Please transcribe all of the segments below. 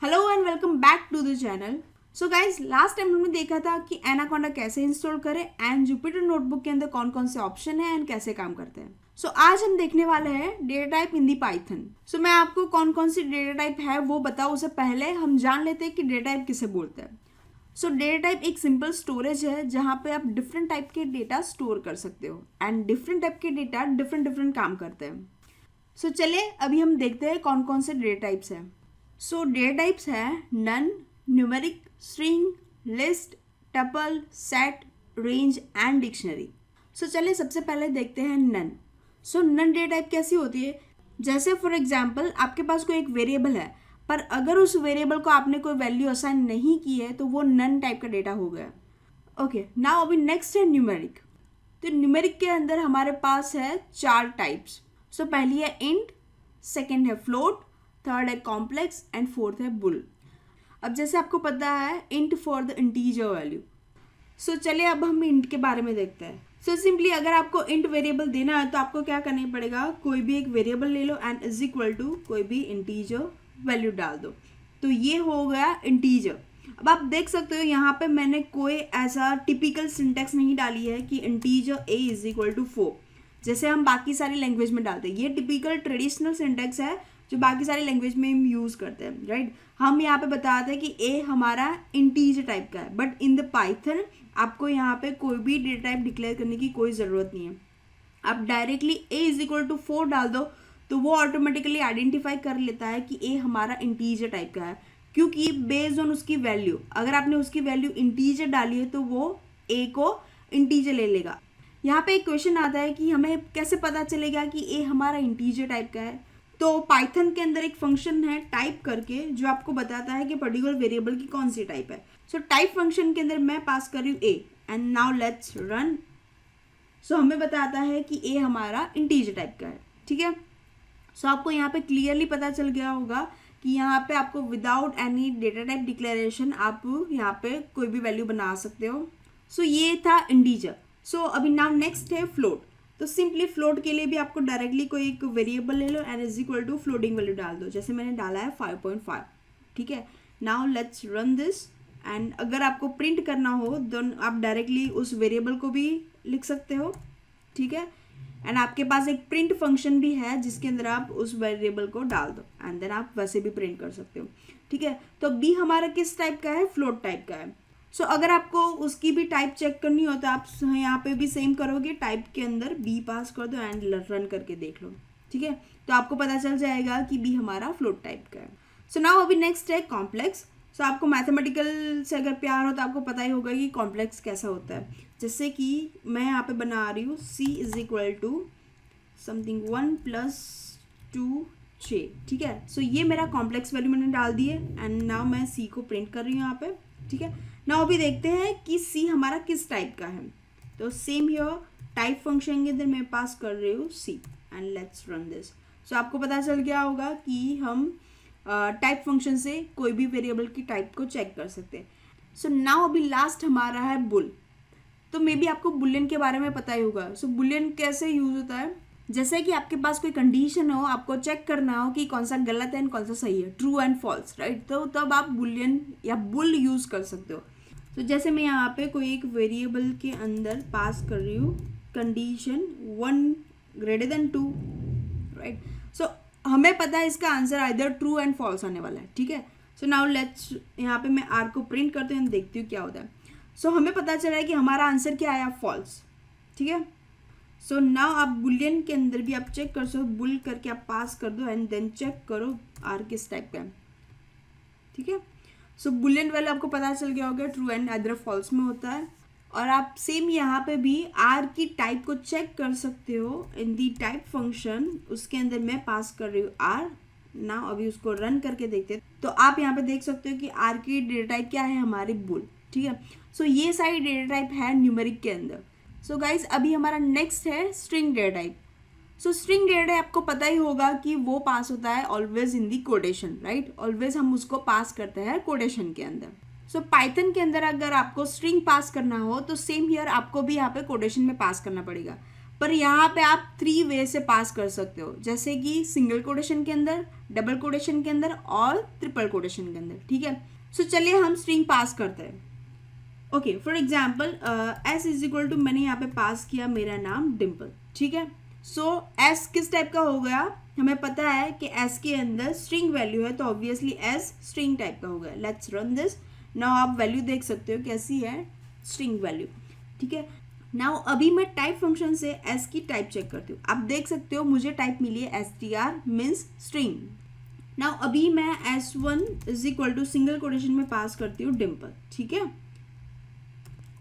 Hello and welcome back to the channel. So guys, last time हमने देखा था कि एनाकोंडा कैसे इंस्टॉल करें एंड जुपिटर नोटबुक के अंदर कौन कौन से ऑप्शन है एंड कैसे काम करते हैं। सो आज हम देखने वाले हैं data type in the Python. So मैं आपको कौन कौन सी डेटा टाइप है वो बताऊँ, उससे पहले हम जान लेते हैं कि डेटा टाइप किसे बोलते हैं। सो डेटा टाइप एक सिंपल स्टोरेज है जहाँ पे आप डिफरेंट टाइप के डेटा स्टोर कर सकते हो एंड डिफरेंट टाइप के डेटा डिफरेंट काम करते हैं। सो चलिए अभी हम देखते हैं कौन कौन से डेटा टाइप्स हैं। सो डेटा टाइप्स है none, numeric, string, list, tuple, set, range and dictionary. So चलिए सबसे पहले देखते हैं none. So none data type कैसी होती है, जैसे फॉर एग्जांपल आपके पास कोई एक वेरिएबल है पर अगर उस वेरिएबल को आपने कोई वैल्यू असाइन नहीं की है तो वो नन टाइप का डेटा हो गया। ओके, नाउ अभी नेक्स्ट है न्यूमेरिक। तो न्यूमेरिक के अंदर हमारे पास है 4 टाइप्स। सो पहली है इंट, सेकेंड है फ्लोट, थर्ड है कॉम्प्लेक्स एंड फोर्थ है बुल। अब जैसे आपको पता है int for the integer value. So चलिए अब हम इंट के बारे में देखते हैं। सो सिंपली अगर आपको इंट वेरिएबल देना है तो आपको क्या करना पड़ेगा, कोई भी एक वेरिएबल ले लो एंड इज इक्वल टू कोई भी इंटीजर वैल्यू डाल दो। तो ये हो गया इंटीजर। अब आप देख सकते हो यहाँ पे मैंने कोई ऐसा टिपिकल सिंटेक्स नहीं डाली है कि integer a is equal to 4 जैसे हम बाकी सारी लैंग्वेज में डालते हैं। ये टिपिकल ट्रेडिशनल सिंटेक्स है जो बाकी सारी लैंग्वेज में हम यूज़ करते हैं, राइट। हम यहाँ पे बताते हैं कि ए हमारा इंटीजर टाइप का है, बट इन द पाइथन आपको यहाँ पे कोई भी डेटा टाइप डिक्लेयर करने की कोई ज़रूरत नहीं है। आप directly a is equal to 4 डाल दो तो वो ऑटोमेटिकली आइडेंटिफाई कर लेता है कि ए हमारा इंटीजर टाइप का है, क्योंकि बेस्ड ऑन उसकी वैल्यू, अगर आपने उसकी वैल्यू इंटीजर डाली है तो वो ए को इंटीजर ले लेगा। यहाँ पे एक क्वेश्चन आता है कि हमें कैसे पता चलेगा कि ए हमारा इंटीजर टाइप का है। तो पाइथन के अंदर एक फंक्शन है टाइप करके जो आपको बताता है कि पर्टिकुलर वेरिएबल की कौन सी टाइप है। सो टाइप फंक्शन के अंदर मैं पास कर रही हूँ A and now let's run. So हमें बताता है कि ए हमारा इंटीजर टाइप का है, ठीक है। सो आपको यहाँ पे क्लियरली पता चल गया होगा कि यहाँ पे आपको without any data type declaration आप यहाँ पे कोई भी वैल्यू बना सकते हो। सो ये था इंटीजर। सो अभी नाउ नेक्स्ट है फ्लोट। तो सिंपली फ्लोट के लिए भी आपको डायरेक्टली कोई एक वेरिएबल ले लो and is equal to floating value डाल दो, जैसे मैंने डाला है 5.5, ठीक है। Now let's run this and अगर आपको प्रिंट करना हो तो आप डायरेक्टली उस वेरिएबल को भी लिख सकते हो, ठीक है। एंड आपके पास एक प्रिंट फंक्शन भी है जिसके अंदर आप उस वेरिएबल को डाल दो एंड देन आप वैसे भी प्रिंट कर सकते हो, ठीक है। तो बी हमारा किस टाइप का है, फ्लोट टाइप का है। सो अगर आपको उसकी भी टाइप चेक करनी हो तो आप यहाँ पे भी सेम करोगे, टाइप के अंदर बी पास कर दो एंड रन करके देख लो, ठीक है। तो आपको पता चल जाएगा कि बी हमारा फ्लोट टाइप का है। सो नाउ अभी नेक्स्ट है कॉम्प्लेक्स। सो आपको मैथमेटिकल से अगर प्यार हो तो आपको पता ही होगा कि कॉम्प्लेक्स कैसा होता है। जैसे कि मैं यहाँ पे बना रही हूँ C is equal to something 1 + 2j, ठीक है। सो ये मेरा कॉम्प्लेक्स वैल्यू मैंने डाल दी है एंड नाउ मैं सी को प्रिंट कर रही हूँ यहाँ पे, ठीक है। नाउ अभी देखते हैं कि सी हमारा किस टाइप का है। तो सेम हियर टाइप फंक्शन के अंदर मैं पास कर रही हूँ सी एंड लेट्स रन दिस। सो आपको पता चल गया होगा कि हम टाइप फंक्शन से कोई भी वेरिएबल की टाइप को चेक कर सकते हैं। सो नाउ अभी लास्ट हमारा है बुल। तो मे बी आपको बुलियन के बारे में पता ही होगा। सो बुलियन कैसे यूज होता है, जैसे कि आपके पास कोई कंडीशन हो, आपको चेक करना हो कि कौन सा गलत है एंड कौन सा सही है, ट्रू एंड फॉल्स, राइट। तो तब आप बुलियन या बुल यूज कर सकते हो। तो जैसे मैं यहाँ पे कोई एक वेरिएबल के अंदर पास कर रही हूँ कंडीशन 1 > 2, राइट। सो हमें पता है इसका answer either true and false आने वाला है, ठीक है। सो नाउ लेट्स यहाँ पे मैं आर को प्रिंट करती हूँ, देखती हूँ क्या होता है। सो हमें पता चला है कि हमारा आंसर क्या आया, फॉल्स, ठीक है। सो नाउ आप बुलियन के अंदर भी आप चेक कर सकते हो, बुल करके आप पास कर दो एंड देन चेक करो आर किस टाइप का है, ठीक है। सो बुलियन वैल्यू आपको पता चल गया होगा ट्रू एंड आइदर फॉल्स में होता है। और आप सेम यहाँ पे भी आर की टाइप को चेक कर सकते हो इन दी टाइप फंक्शन, उसके अंदर मैं पास कर रही हूँ आर। नाउ अभी उसको रन करके देखते हैं तो आप यहाँ पे देख सकते हो कि आर की डेटा टाइप क्या है, हमारी बुल, ठीक है। सो ये सारी डेटा टाइप है न्यूमेरिक के अंदर। सो गाइज अभी हमारा नेक्स्ट है स्ट्रिंग डेटा टाइप। सो स्ट्रिंग डेटा टाइप आपको पता ही होगा कि वो पास होता है always in the quotation, right. Always हम उसको पास करते हैं कोटेशन के अंदर। सो पाइथन के अंदर अगर आपको स्ट्रिंग पास करना हो तो सेम हियर आपको भी यहाँ पे कोटेशन में पास करना पड़ेगा। पर यहाँ पे आप 3 वे से पास कर सकते हो, जैसे कि सिंगल कोटेशन के अंदर, डबल कोटेशन के अंदर और ट्रिपल कोटेशन के अंदर, ठीक है। सो चलिए हम स्ट्रिंग पास करते हैं। Okay, for example s is equal to, मैंने यहाँ पे पास किया मेरा नाम डिम्पल, ठीक है। सो एस किस टाइप का हो गया, हमें पता है कि एस के अंदर स्ट्रिंग वैल्यू है, तो ऑब्वियसली एस स्ट्रिंग टाइप का हो गया। Let's run this now. आप वैल्यू देख सकते हो कैसी है, स्ट्रिंग वैल्यू, ठीक है। नाउ अभी मैं टाइप फंक्शन से एस की टाइप चेक करती हूँ। आप देख सकते हो मुझे टाइप मिली है str मीन्स स्ट्रिंग। नाउ अभी मैं s1 is equal to single quotation में पास करती हूँ डिम्पल, ठीक है,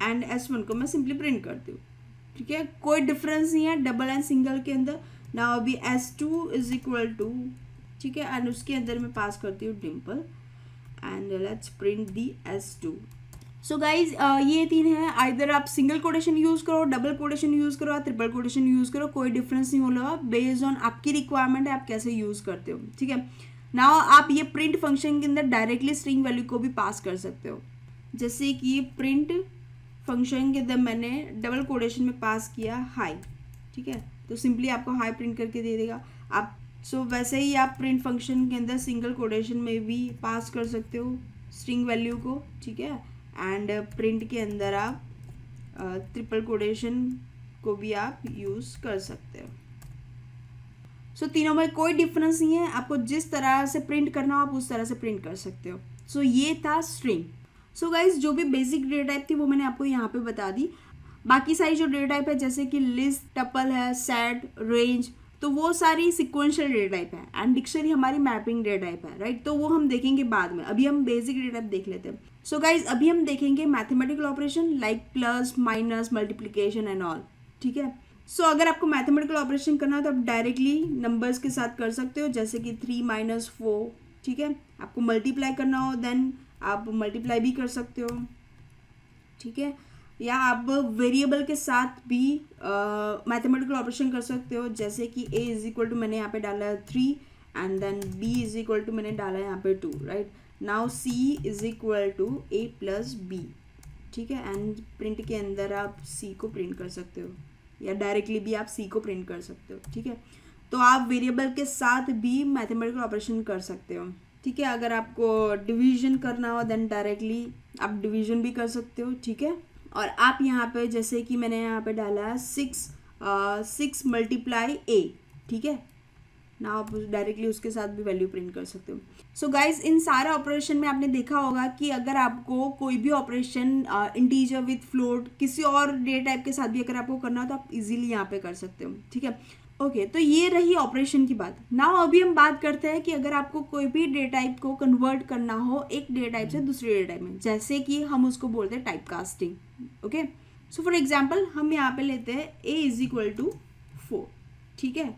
एंड s1 को मैं सिंपली प्रिंट करती हूँ, ठीक है। कोई डिफरेंस नहीं है डबल एंड सिंगल के अंदर। नाउ अभी s2 इज इक्वल टू, ठीक है, एंड उसके अंदर मैं पास करती हूँ Dimple and let's print the s2। So guys ये 3 है, आइदर आप सिंगल कोटेशन यूज करो, डबल कोटेशन यूज करो या ट्रिपल कोटेशन यूज करो, कोई डिफरेंस नहीं होगा, बेस्ड ऑन आपकी रिक्वायरमेंट है आप कैसे यूज करते हो, ठीक है। नाउ आप ये प्रिंट फंक्शन के अंदर डायरेक्टली स्ट्रिंग वैल्यू को भी पास कर सकते हो, जैसे कि प्रिंट फंक्शन के अंदर मैंने डबल कोटेशन में पास किया हाई, ठीक है, तो सिंपली आपको हाई प्रिंट करके दे देगा आप। सो वैसे ही आप प्रिंट फंक्शन के अंदर सिंगल कोटेशन में भी पास कर सकते हो स्ट्रिंग वैल्यू को, ठीक है, एंड प्रिंट के अंदर आप ट्रिपल कोटेशन को भी आप यूज़ कर सकते हो। सो तीनों में कोई डिफरेंस नहीं है, आपको जिस तरह से प्रिंट करना हो आप उस तरह से प्रिंट कर सकते हो। सो ये था स्ट्रिंग। सो गाइज जो भी बेसिक डेटा टाइप थी वो मैंने आपको यहाँ पे बता दी। बाकी सारी जो डेटा टाइप है जैसे कि लिस्ट, टपल है, सेट, रेंज, तो वो सारी सिक्वेंशियल डेटा टाइप है एंड डिक्शनरी हमारी मैपिंग डेटा टाइप है, राइट। तो वो हम देखेंगे बाद में, अभी हम बेसिक डेटा टाइप देख लेते हैं। सो गाइज अभी हम देखेंगे mathematical operation like plus, minus, multiplication and all, ठीक है। सो अगर आपको मैथमेटिकल ऑपरेशन करना हो तो आप डायरेक्टली नंबर्स के साथ कर सकते हो, जैसे कि 3 - 4, ठीक है। आपको मल्टीप्लाई करना हो देन आप मल्टीप्लाई भी कर सकते हो, ठीक है, या आप वेरिएबल के साथ भी मैथमेटिकल ऑपरेशन कर सकते हो, जैसे कि a इज इक्वल टू मैंने यहाँ पे डाला है 3 and then b is equal to मैंने डाला है यहाँ पे 2, right. Now c is equal to a plus b, ठीक है, एंड प्रिंट के अंदर आप c को प्रिंट कर सकते हो या डायरेक्टली भी आप c को प्रिंट कर सकते हो, ठीक है। तो आप वेरिएबल के साथ भी मैथमेटिकल ऑपरेशन कर सकते हो, ठीक है। अगर आपको डिवीजन करना हो देन डायरेक्टली आप डिवीजन भी कर सकते हो, ठीक है। और आप यहाँ पे जैसे कि मैंने यहाँ पे डाला है 6 मल्टीप्लाई a, ठीक है ना, आप डायरेक्टली उसके साथ भी वैल्यू प्रिंट कर सकते हो। सो गाइज इन सारे ऑपरेशन में आपने देखा होगा कि अगर आपको कोई भी ऑपरेशन इंटीजर विथ फ्लोट किसी और डेटा टाइप के साथ भी अगर आपको करना हो तो आप इजीली यहाँ पे कर सकते हो, ठीक है। ओके, तो ये रही ऑपरेशन की बात। नाउ अभी हम बात करते हैं कि अगर आपको कोई भी डेटा टाइप को कन्वर्ट करना हो एक डेटा टाइप से दूसरे डेटा टाइप में, जैसे कि हम उसको बोलते हैं type casting, okay. So for example हम यहाँ पे लेते हैं a इज इक्वल टू 4, ठीक है,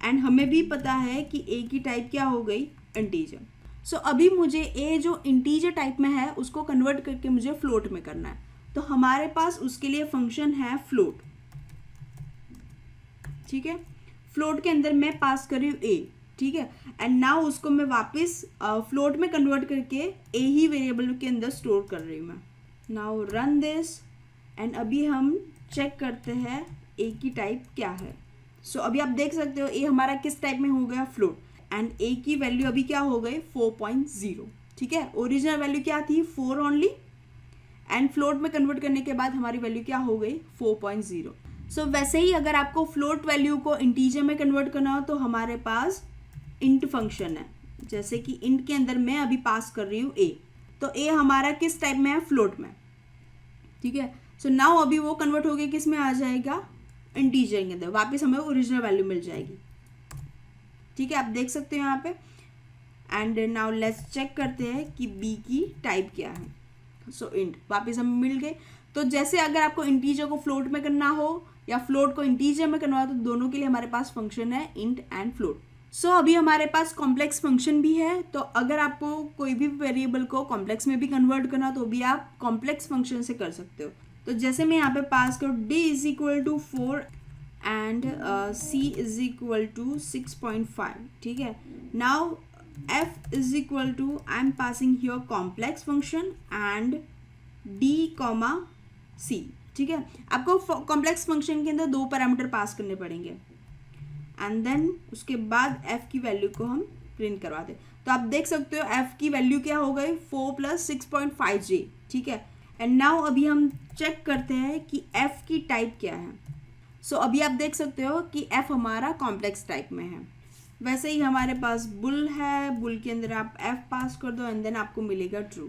एंड हमें भी पता है कि a की टाइप क्या हो गई, इंटीजर। सो अभी मुझे a जो इंटीजर टाइप में है उसको कन्वर्ट करके मुझे फ्लोट में करना है, तो हमारे पास उसके लिए फंक्शन है फ्लोट, ठीक है। फ्लोट के अंदर मैं पास कर रही हूँ a, ठीक है, एंड नाउ उसको मैं वापस फ्लोट में कन्वर्ट करके a ही वेरिएबल के अंदर स्टोर कर रही हूँ मैं। नाउ रन दिस एंड अभी हम चेक करते हैं a की टाइप क्या है। सो अभी आप देख सकते हो a हमारा किस टाइप में हो गया, फ्लोट, एंड a की वैल्यू अभी क्या हो गई 4.0, ठीक है। ओरिजिनल वैल्यू क्या थी 4 ओनली, एंड फ्लोट में कन्वर्ट करने के बाद हमारी वैल्यू क्या हो गई 4.0। सो वैसे ही अगर आपको फ्लोट वैल्यू को इंटीजर में कन्वर्ट करना हो तो हमारे पास इंट फंक्शन है, जैसे कि इंट के अंदर मैं अभी पास कर रही हूँ a, तो a हमारा किस टाइप में है, फ्लोट में, ठीक है। सो नाउ अभी वो कन्वर्ट होके किस में आ जाएगा, इंटीजर के अंदर, वापस हमें ओरिजिनल वैल्यू मिल जाएगी, ठीक है, आप देख सकते हो यहाँ पे। एंड नाउ लेट्स चेक करते हैं कि b की टाइप क्या है। सो इंट वापस हमें मिल गए। तो जैसे अगर आपको इंटीजर को फ्लोट में करना हो या फ्लोट को इंटीजर में करना हो तो दोनों के लिए हमारे पास फंक्शन है इंट एंड फ्लोट। सो अभी हमारे पास कॉम्प्लेक्स फंक्शन भी है, तो अगर आपको कोई भी वेरिएबल को कॉम्प्लेक्स में भी कन्वर्ट करना हो तो भी आप कॉम्प्लेक्स फंक्शन से कर सकते हो। तो जैसे मैं यहाँ पे पास करूँ d is equal to 4 and c is equal to 6.5, ठीक है। Now f is equal to I am passing here complex function and d, c, ठीक है। आपको कॉम्प्लेक्स फंक्शन के अंदर 2 पैरामीटर पास करने पड़ेंगे एंड देन उसके बाद f की वैल्यू को हम प्रिंट करवा दें। तो आप देख सकते हो f की वैल्यू क्या हो गई 4 + 6.5j, ठीक है। एंड नाउ अभी हम चेक करते हैं कि f की टाइप क्या है। सो अभी आप देख सकते हो कि f हमारा कॉम्प्लेक्स टाइप में है। वैसे ही हमारे पास बुल है, बुल के अंदर आप f पास कर दो एंड देन आपको मिलेगा ट्रू,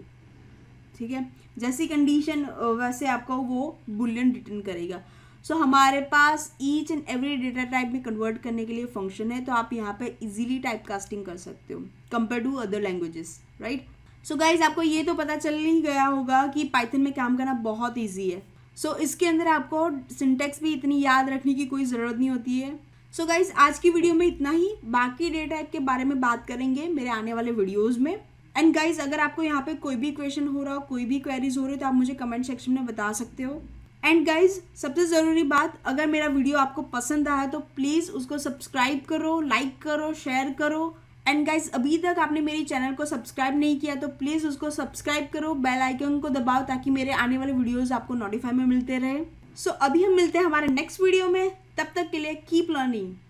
ठीक है। जैसी कंडीशन वैसे आपको वो बुलियन रिटर्न करेगा। सो हमारे पास each and every data type में कन्वर्ट करने के लिए फंक्शन है, तो आप यहाँ पे इजीली टाइप कास्टिंग कर सकते हो compare to other languages, right. So guys आपको ये तो पता चल ही गया होगा कि पाइथन में काम करना बहुत ईजी है। सो इसके अंदर आपको सिंटेक्स भी इतनी याद रखने की कोई ज़रूरत नहीं होती है। सो गाइज आज की वीडियो में इतना ही, बाकी डेटा टाइप के बारे में बात करेंगे मेरे आने वाले वीडियोज़ में। एंड गाइज अगर आपको यहाँ पे कोई भी क्वेश्चन हो रहा हो, कोई भी क्वेरीज हो रही हो, तो आप मुझे कमेंट सेक्शन में बता सकते हो। एंड गाइज सबसे ज़रूरी बात, अगर मेरा वीडियो आपको पसंद आया तो प्लीज़ उसको सब्सक्राइब करो, लाइक करो, शेयर करो। एंड गाइज अभी तक आपने मेरी चैनल को सब्सक्राइब नहीं किया तो प्लीज़ उसको सब्सक्राइब करो, बेल आइकन को दबाओ ताकि मेरे आने वाले वीडियोज़ आपको नोटिफाई में मिलते रहे। सो अभी हम मिलते हैं हमारे नेक्स्ट वीडियो में, तब तक के लिए कीप लर्निंग।